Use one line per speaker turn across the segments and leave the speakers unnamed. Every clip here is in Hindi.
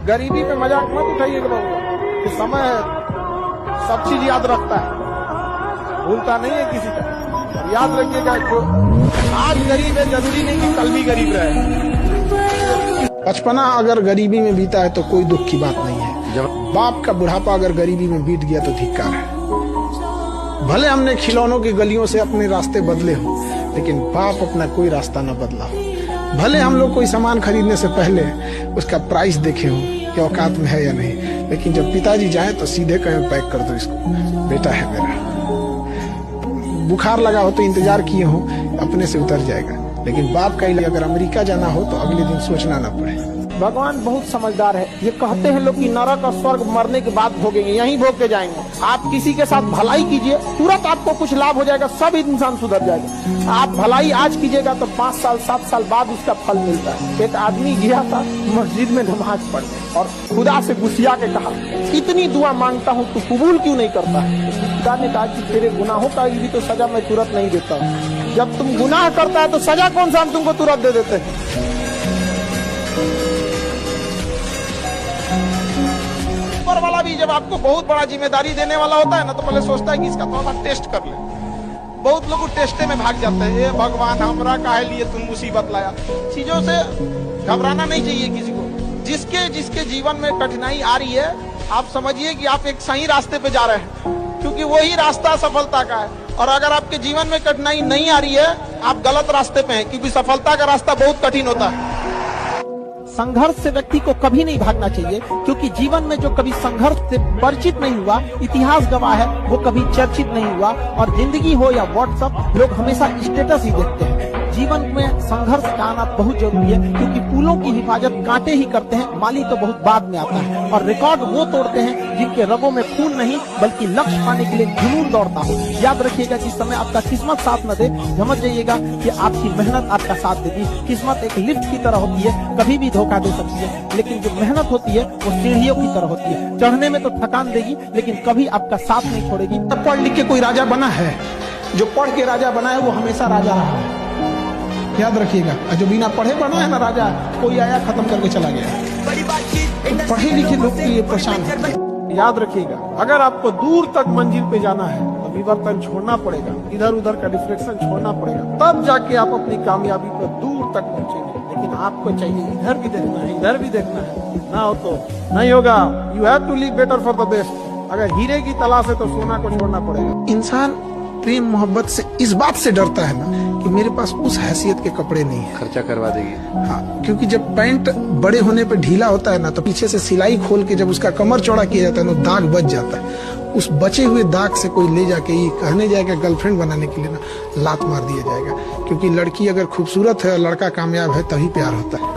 गरीबी पे मजाक मत उठाइएगा बाबू, कि समय है, सब चीज याद रखता है, भूलता नहीं है किसी का। याद रखिएगा, जो आज गरीब है जरूरी नहीं कि कल भी गरीब रहे। बचपना अगर गरीबी में बीता है तो कोई दुख की बात नहीं है। जब बाप का बुढ़ापा अगर गरीबी में बीत गया तो धिक्कार है। भले हमने खिलौनों की गलियों से अपने रास्ते बदले हो, लेकिन बाप अपना कोई रास्ता न बदला। भले हम लोग कोई सामान खरीदने से पहले उसका प्राइस देखे हो कि औकात में है या नहीं, लेकिन जब पिताजी जाए तो सीधे कहें पैक कर दो इसको, बेटा है मेरा। बुखार लगा हो तो इंतजार किए हो, अपने से उतर जाएगा, लेकिन बाप का इलाज अगर अमेरिका जाना हो तो अगले दिन सोचना ना पड़े। भगवान बहुत समझदार है। ये कहते हैं लोग कि नरक और स्वर्ग मरने के बाद भोगेंगे, यहीं भोग के जाएंगे। आप किसी के साथ भलाई कीजिए, तुरंत आपको कुछ लाभ हो जाएगा, सब इंसान सुधर जाएगा। आप भलाई आज कीजिएगा तो 5 साल 7 साल बाद उसका फल मिलता है। एक आदमी गया था मस्जिद में नमाज पढ़ने और खुदा से गुस्सिया के कहा, इतनी दुआ मांगता हूँ तू कबूल क्यों नहीं करता है? खुदा ने कहा कि तेरे गुनाहों का भी तो सजा मैं तुरंत नहीं देता हूँ। जब तुम गुनाह करता है तो सजा कौन सा हम तुमको तुरंत दे देते हैं? ऊपर वाला भी जब आपको बहुत बड़ा जिम्मेदारी देने वाला होता है ना, तो पहले सोचता है कि इसका थोड़ा टेस्ट कर ले। बहुत लोग टेस्टे में भाग जाते हैं। ये भगवान हमरा काहे लिए तुम मुसीबत लाया। चीजों से घबराना नहीं चाहिए किसी को। जिसके जिसके जीवन में कठिनाई आ रही है, आप समझिए कि आप एक सही रास्ते पे जा रहे हैं, क्योंकि वही रास्ता सफलता का है। और अगर आपके जीवन में कठिनाई नहीं आ रही है, आप गलत रास्ते पे हैं, क्योंकि सफलता का रास्ता बहुत कठिन होता है। संघर्ष से व्यक्ति को कभी नहीं भागना चाहिए, क्योंकि जीवन में जो कभी संघर्ष से परिचित नहीं हुआ, इतिहास गवाह है, वो कभी चर्चित नहीं हुआ। और जिंदगी हो या व्हाट्सएप, लोग हमेशा स्टेटस ही देखते हैं। जीवन में संघर्ष का आना बहुत जरूरी है, क्योंकि फूलों की हिफाजत कांटे ही करते हैं, माली तो बहुत बाद में आता है। और रिकॉर्ड वो तोड़ते हैं जिनके रगों में खून नहीं, बल्कि लक्ष्य पाने के लिए जुनून दौड़ता हो। याद रखिएगा, जिस समय आपका किस्मत साथ न दे, समझ जाइएगा कि आपकी मेहनत आपका साथ देगी। किस्मत एक लिफ्ट की तरह होती है, कभी भी धोखा दे सकती है, लेकिन जो मेहनत होती है वो सीढ़ियों की तरह होती है। चढ़ने में तो थकान देगी, लेकिन कभी आपका साथ नहीं छोड़ेगी। तब पढ़ लिख के कोई राजा बना है? जो पढ़ के राजा बना है वो हमेशा राजा रहा है, याद रखिएगा। जो बिना पढ़े बना है ना राजा, कोई आया खत्म करके चला गया। तो पढ़े लिखे लोग के लिए परेशान है। याद रखिएगा, अगर आपको दूर तक मंजिल पे जाना है तो विवर्तन छोड़ना पड़ेगा, इधर उधर का डिफ्लेक्शन छोड़ना पड़ेगा, तब जाके आप अपनी कामयाबी पर दूर तक पहुंचेंगे। लेकिन आपको चाहिए इधर भी देखना है, इधर भी देखना है, ना हो तो नहीं होगा। You have to live better for the best. अगर हीरे की तलाश है तो सोना को छोड़ना पड़ेगा। इंसान प्रेम मोहब्बत से इस बात से डरता है ना कि मेरे पास उस हैसियत के कपड़े नहीं है,
खर्चा करवा देगी।
हाँ, क्योंकि जब पैंट बड़े होने पे ढीला होता है ना, तो पीछे से सिलाई खोल के जब उसका कमर चौड़ा किया जाता है ना, दाग बच जाता है। उस बचे हुए दाग से कोई ले जाके ये कहने जाएगा गर्लफ्रेंड बनाने के लिए ना, लात मार दिया जाएगा। क्योंकि लड़की अगर खूबसूरत है और लड़का कामयाब है तभी प्यार होता है।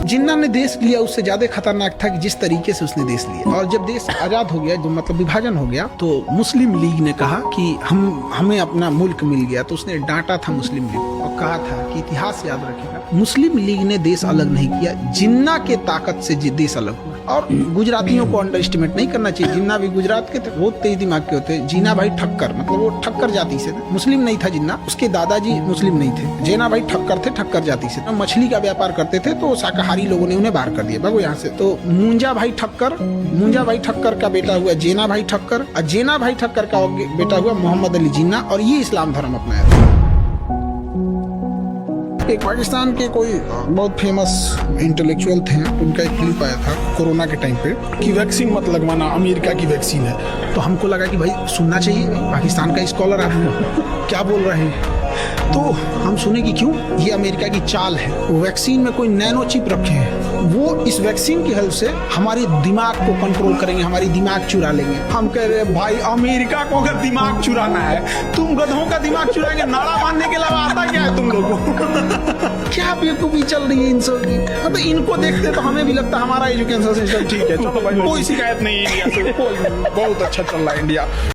जिन्ना ने देश लिया उससे ज्यादा खतरनाक था कि जिस तरीके से उसने देश लिया। और जब देश आजाद हो गया, जो मतलब विभाजन हो गया, तो मुस्लिम लीग ने कहा कि हमें अपना मुल्क मिल गया। तो उसने डांटा था मुस्लिम लीग को और कहा था कि इतिहास याद रखेगा, मुस्लिम लीग ने देश अलग नहीं किया, जिन्ना के ताकत से देश अलग हुआ। और गुजरातियों को अंडर एस्टिमेट नहीं करना चाहिए। जिन्ना भी गुजरात के थे, बहुत तेज दिमाग के होते। जीना भाई ठक्कर, मतलब वो ठक्कर जाति से था, मुस्लिम नहीं था जिन्ना। उसके दादाजी मुस्लिम नहीं थे। जेना भाई ठक्कर थे, ठक्कर जाति से। मछली का व्यापार करते थे, तो शाकाहारी लोगों ने उन्हें बाहर कर दिया, भागो यहाँ से। तो मुंजा भाई ठक्कर का बेटा हुआ जेना भाई ठक्कर, और जेना भाई ठक्कर का बेटा हुआ मोहम्मद अली जिन्ना, और ये इस्लाम धर्म अपनाया था। एक पाकिस्तान के कोई बहुत फेमस इंटेलेक्चुअल थे, उनका एक क्लिप आया था कोरोना के टाइम पे कि वैक्सीन मत लगवाना, अमेरिका की वैक्सीन है। तो हमको लगा कि भाई सुनना चाहिए, पाकिस्तान का स्कॉलर आदमी क्या बोल रहे हैं। तो हम सुने कि क्यों, ये अमेरिका की चाल है। वैक्सीन में कोई नैनो चिप रखे हैं, वो इस वैक्सीन की हेल्प से हमारे दिमाग को कंट्रोल करेंगे, हमारी दिमाग चुरा लेंगे। हम कह रहे भाई, अमेरिका को अगर दिमाग चुराना है, तुम गधों का दिमाग चुराएंगे, नाड़ा बांधने के अलावा आता क्या है तुम लोगों को? क्या बेवकूफी चल रही है इन सब की। अब इनको देखते तो हमें भी लगता हमारा एजुकेशन सिस्टम ठीक है, चलो भाई कोई शिकायत नहीं है इंडिया से, बहुत अच्छा चल रहा है इंडिया।